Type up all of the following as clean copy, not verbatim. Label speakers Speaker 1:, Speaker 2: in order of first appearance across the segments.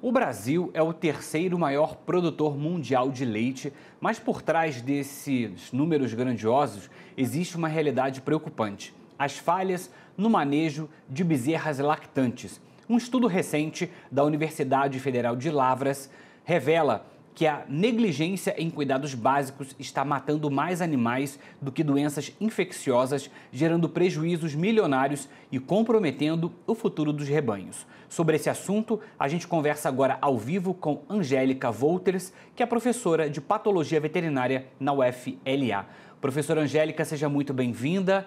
Speaker 1: O Brasil é o terceiro maior produtor mundial de leite, mas por trás desses números grandiosos existe uma realidade preocupante: as falhas no manejo de bezerras lactantes. Um estudo recente da Universidade Federal de Lavras revela que a negligência em cuidados básicos está matando mais animais do que doenças infecciosas, gerando prejuízos milionários e comprometendo o futuro dos rebanhos. Sobre esse assunto, a gente conversa agora ao vivo com Angélica Wolters, que é professora de Patologia Veterinária na UFLA. Professora Angélica, seja muito bem-vinda.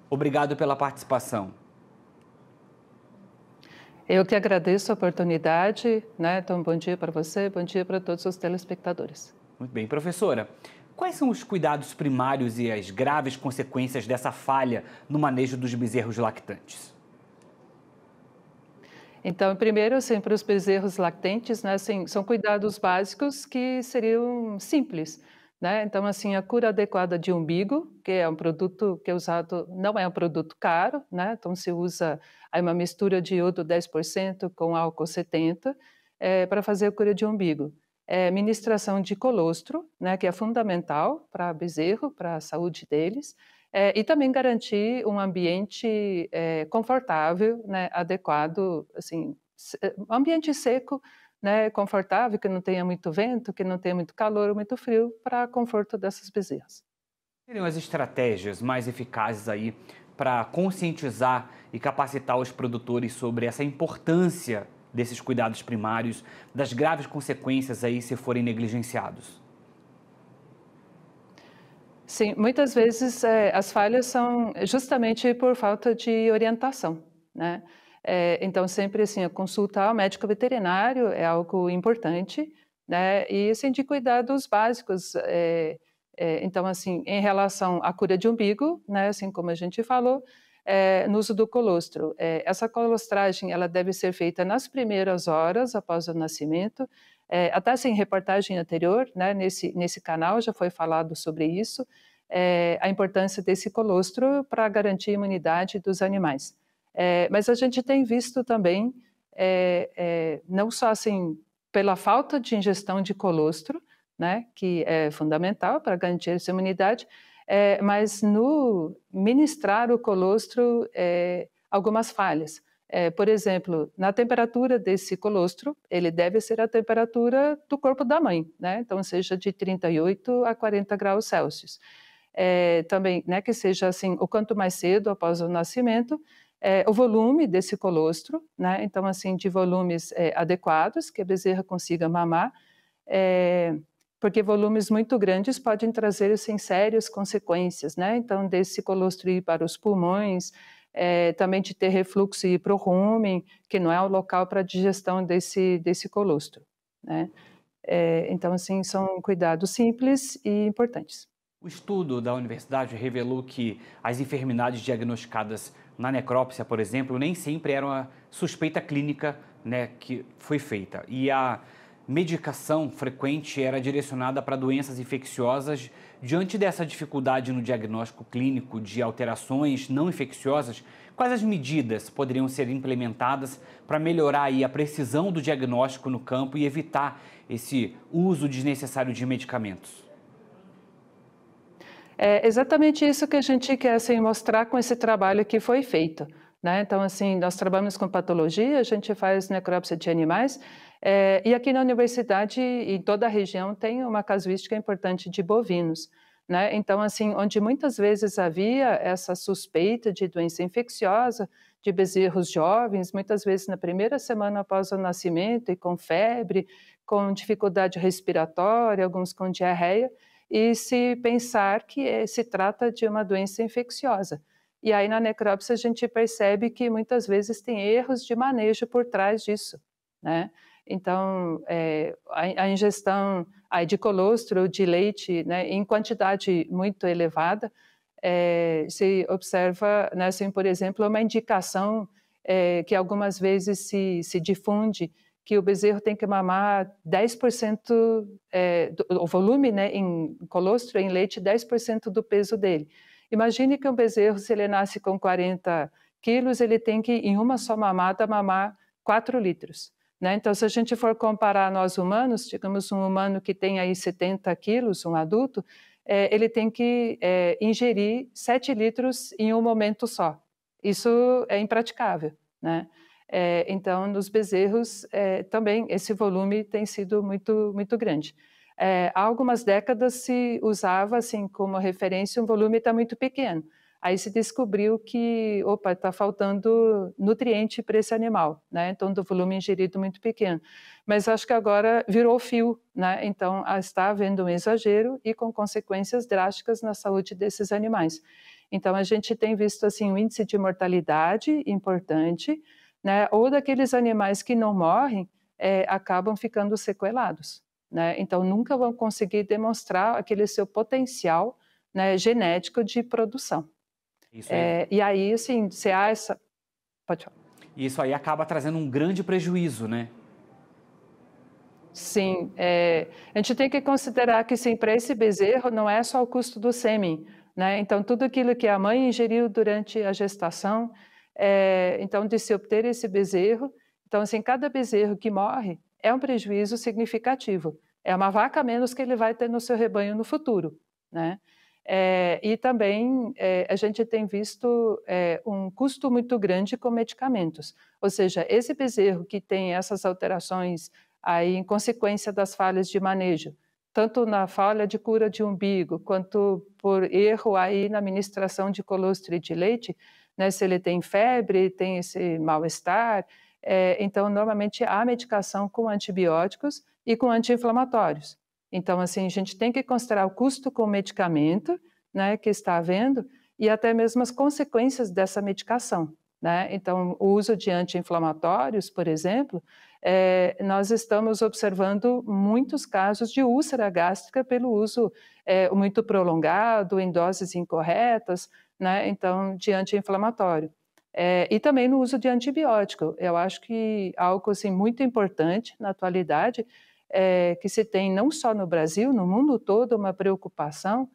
Speaker 1: Obrigado pela participação.
Speaker 2: Eu que agradeço a oportunidade, né? Então, bom dia para você, bom dia para todos os telespectadores.
Speaker 1: Muito bem, professora. Quais são os cuidados primários e as graves consequências dessa falha no manejo dos bezerros lactantes?
Speaker 2: Então, primeiro, assim, para os bezerros lactentes, né, assim, são cuidados básicos que seriam simples, né? Então, assim, a cura adequada de umbigo, que é um produto que é usado, não é um produto caro, né? Então, se usa aí uma mistura de iodo 10% com álcool 70% para fazer a cura de umbigo. Ministração de colostro, né, que é fundamental para bezerro, para a saúde deles. E também garantir um ambiente confortável, né, adequado, assim, um ambiente seco, né, confortável, que não tenha muito vento, que não tenha muito calor ou muito frio, para conforto dessas bezerras.
Speaker 1: Seriam as estratégias mais eficazes aí para conscientizar e capacitar os produtores sobre essa importância desses cuidados primários, das graves consequências aí se forem negligenciados?
Speaker 2: Sim, muitas vezes as falhas são justamente por falta de orientação, né? Então, sempre assim, consultar o médico veterinário é algo importante, né? E assim, de cuidados básicos. Então, assim, em relação à cura de umbigo, né? Assim como a gente falou, no uso do colostro. Essa colostragem ela deve ser feita nas primeiras horas após o nascimento. Até assim, em reportagem anterior, né, nesse canal já foi falado sobre isso, a importância desse colostro para garantir a imunidade dos animais. Mas a gente tem visto também, não só assim, pela falta de ingestão de colostro, né, que é fundamental para garantir essa imunidade, mas no ministrar o colostro, algumas falhas. Por exemplo, na temperatura desse colostro, ele deve ser a temperatura do corpo da mãe, né? Então, seja de 38 a 40 graus Celsius. Também, né, que seja assim, o quanto mais cedo após o nascimento, o volume desse colostro, né? Então, assim, de volumes adequados, que a bezerra consiga mamar, porque volumes muito grandes podem trazer, assim, sérias consequências, né? Então, desse colostro ir para os pulmões, também de ter refluxo e ir para o rumen, que não é o local para digestão desse colostro, né? Então, assim, são cuidados simples e importantes.
Speaker 1: O estudo da universidade revelou que as enfermidades diagnosticadas na necrópsia, por exemplo, nem sempre eram a suspeita clínica, né, que foi feita. E a medicação frequente era direcionada para doenças infecciosas. Diante dessa dificuldade no diagnóstico clínico de alterações não infecciosas, quais as medidas poderiam ser implementadas para melhorar aí a precisão do diagnóstico no campo e evitar esse uso desnecessário de medicamentos?
Speaker 2: É exatamente isso que a gente quer, assim, mostrar com esse trabalho que foi feito, né? Então, assim, nós trabalhamos com patologia, a gente faz necrópsia de animais, e aqui na universidade e em toda a região tem uma casuística importante de bovinos, né? Então, assim, onde muitas vezes havia essa suspeita de doença infecciosa, de bezerros jovens, muitas vezes na primeira semana após o nascimento e com febre, com dificuldade respiratória, alguns com diarreia, e se pensar que se trata de uma doença infecciosa. E aí na necrópsia a gente percebe que muitas vezes tem erros de manejo por trás disso, né? Então, a ingestão aí de colostro, de leite, né, em quantidade muito elevada, se observa, né, assim, por exemplo, uma indicação que algumas vezes se difunde que o bezerro tem que mamar 10%, o volume, né, em colostro, em leite, 10% do peso dele. Imagine que um bezerro, se ele nasce com 40 quilos, ele tem que, em uma só mamada, mamar 4 litros, né? Então, se a gente for comparar nós humanos, digamos um humano que tem aí 70 quilos, um adulto, ele tem que ingerir 7 litros em um momento só. Isso é impraticável, né? Então, nos bezerros também esse volume tem sido muito, muito grande. Há algumas décadas se usava assim como referência um volume está muito pequeno. Aí se descobriu que, opa, está faltando nutriente para esse animal, né? Então, do volume ingerido muito pequeno. Mas acho que agora virou fio, né? Então, está havendo um exagero e com consequências drásticas na saúde desses animais. Então, a gente tem visto, assim, um índice de mortalidade importante, né? Ou daqueles animais que não morrem, acabam ficando sequelados, né? Então, nunca vão conseguir demonstrar aquele seu potencial, né, genético de produção.
Speaker 1: Isso aí,
Speaker 2: E aí, assim, se há essa... Pode falar.
Speaker 1: isso aí acaba trazendo um grande prejuízo, né?
Speaker 2: Sim, a gente tem que considerar que, sim, para esse bezerro não é só o custo do sêmen, né? Então, tudo aquilo que a mãe ingeriu durante a gestação, então, de se obter esse bezerro, então, assim, cada bezerro que morre é um prejuízo significativo. É uma vaca a menos que ele vai ter no seu rebanho no futuro, né? E também a gente tem visto um custo muito grande com medicamentos. Ou seja, esse bezerro que tem essas alterações aí em consequência das falhas de manejo, tanto na falha de cura de umbigo, quanto por erro aí na administração de colostro e de leite, né, se ele tem febre, tem esse mal-estar, então normalmente há medicação com antibióticos e com anti-inflamatórios. Então, assim, a gente tem que considerar o custo com o medicamento, né, que está havendo, e até mesmo as consequências dessa medicação, né? Então, o uso de anti-inflamatórios, por exemplo, nós estamos observando muitos casos de úlcera gástrica pelo uso muito prolongado, em doses incorretas, né? Então, de anti-inflamatório. E também no uso de antibiótico. Eu acho que algo assim, muito importante na atualidade que se tem não só no Brasil, no mundo todo, uma preocupação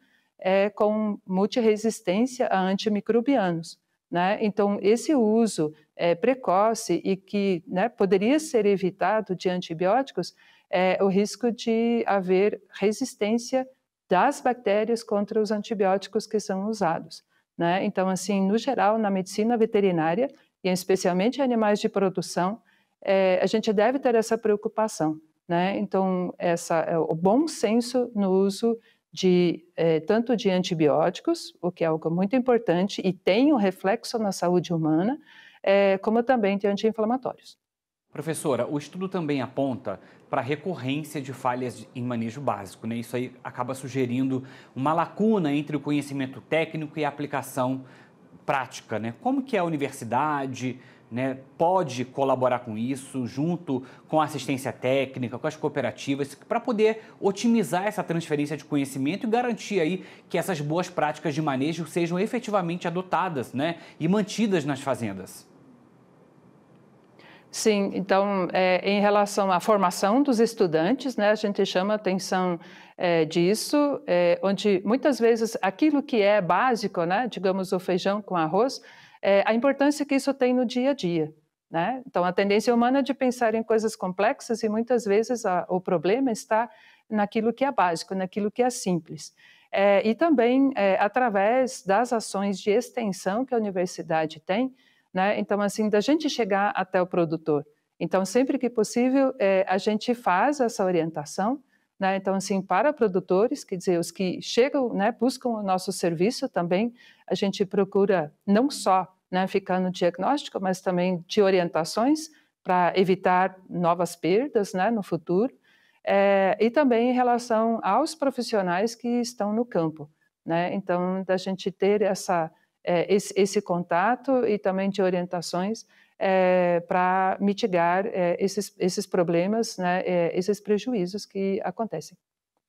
Speaker 2: com multiresistência a antimicrobianos, né? Então, esse uso precoce e que, né, poderia ser evitado de antibióticos, o risco de haver resistência das bactérias contra os antibióticos que são usados, né? Então, assim, no geral, na medicina veterinária, e especialmente em animais de produção, a gente deve ter essa preocupação, né? Então, o bom senso no uso de tanto de antibióticos, o que é algo muito importante e tem um reflexo na saúde humana, como também de anti-inflamatórios.
Speaker 1: Professora, o estudo também aponta para a recorrência de falhas em manejo básico, né? Isso aí acaba sugerindo uma lacuna entre o conhecimento técnico e a aplicação prática, né? Como que a universidade, né, pode colaborar com isso, junto com a assistência técnica, com as cooperativas, para poder otimizar essa transferência de conhecimento e garantir aí que essas boas práticas de manejo sejam efetivamente adotadas, né, e mantidas nas fazendas?
Speaker 2: Sim, então, em relação à formação dos estudantes, né, a gente chama atenção disso, onde muitas vezes aquilo que é básico, né, digamos o feijão com arroz, a importância que isso tem no dia a dia, né? Então, a tendência humana é de pensar em coisas complexas e muitas vezes o problema está naquilo que é básico, naquilo que é simples. E também através das ações de extensão que a universidade tem, né? Então, assim, da gente chegar até o produtor. Então, sempre que possível, a gente faz essa orientação, né? Então, assim, para produtores, quer dizer, os que chegam, né, buscam o nosso serviço também, a gente procura não só, né, ficar no diagnóstico, mas também de orientações para evitar novas perdas, né, no futuro, e também em relação aos profissionais que estão no campo, né? Então, da gente ter esse contato e também de orientações para mitigar esses problemas, né, esses prejuízos que acontecem.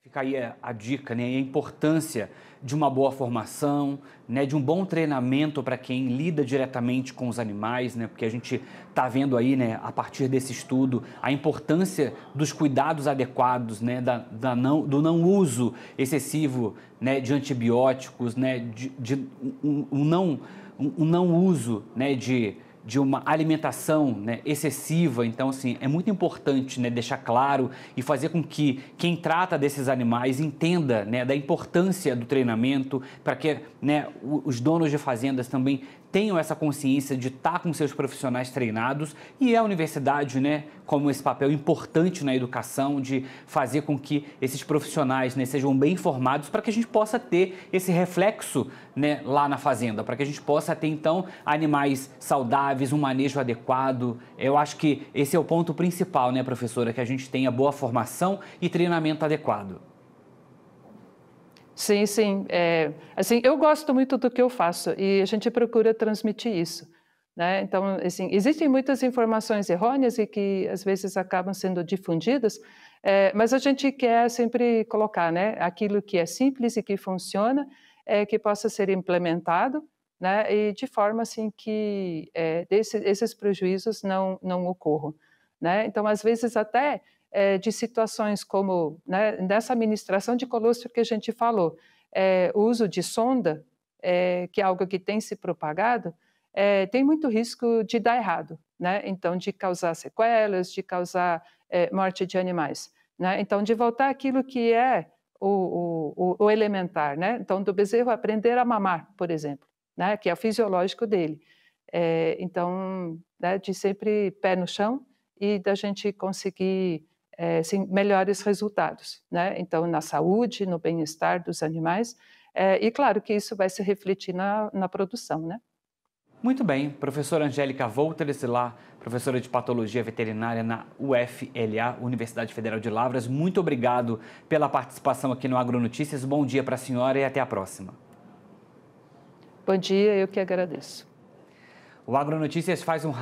Speaker 1: Fica aí a dica, né, e a importância de uma boa formação, né, de um bom treinamento para quem lida diretamente com os animais, né, porque a gente está vendo aí, né, a partir desse estudo, a importância dos cuidados adequados, né, do não uso excessivo, né, de antibióticos, né, um não uso, né, de de uma alimentação, né, excessiva. Então, assim, é muito importante, né, deixar claro e fazer com que quem trata desses animais entenda, né, da importância do treinamento, para que, né, os donos de fazendas também tenham essa consciência de estar com seus profissionais treinados, e a universidade, né, como esse papel importante na educação, de fazer com que esses profissionais, né, sejam bem informados, para que a gente possa ter esse reflexo, né, lá na fazenda, para que a gente possa ter, então, animais saudáveis, um manejo adequado. Eu acho que esse é o ponto principal, né, professora, que a gente tenha boa formação e treinamento adequado.
Speaker 2: Sim, sim. Assim, eu gosto muito do que eu faço e a gente procura transmitir isso, né? Então, assim, existem muitas informações errôneas e que às vezes acabam sendo difundidas, mas a gente quer sempre colocar, né, aquilo que é simples e que funciona, que possa ser implementado, né, e de forma assim que esses prejuízos não ocorram, né? Então, às vezes até de situações como, né, nessa administração de colostro que a gente falou, o uso de sonda, que é algo que tem se propagado, tem muito risco de dar errado, né? Então, de causar sequelas, de causar morte de animais, né? Então, de voltar àquilo que é o elementar, né? Então, do bezerro aprender a mamar, por exemplo, né? Que é o fisiológico dele. Então, né, de sempre pé no chão e da gente conseguir sim, melhores resultados, né? Então, na saúde, no bem-estar dos animais, e claro que isso vai se refletir na produção, né?
Speaker 1: Muito bem, professora Angélica Wolters, lá, professora de Patologia Veterinária na UFLA, Universidade Federal de Lavras, muito obrigado pela participação aqui no Agronotícias. Bom dia para a senhora e até a próxima.
Speaker 2: Bom dia, eu que agradeço.
Speaker 1: O Agronotícias faz um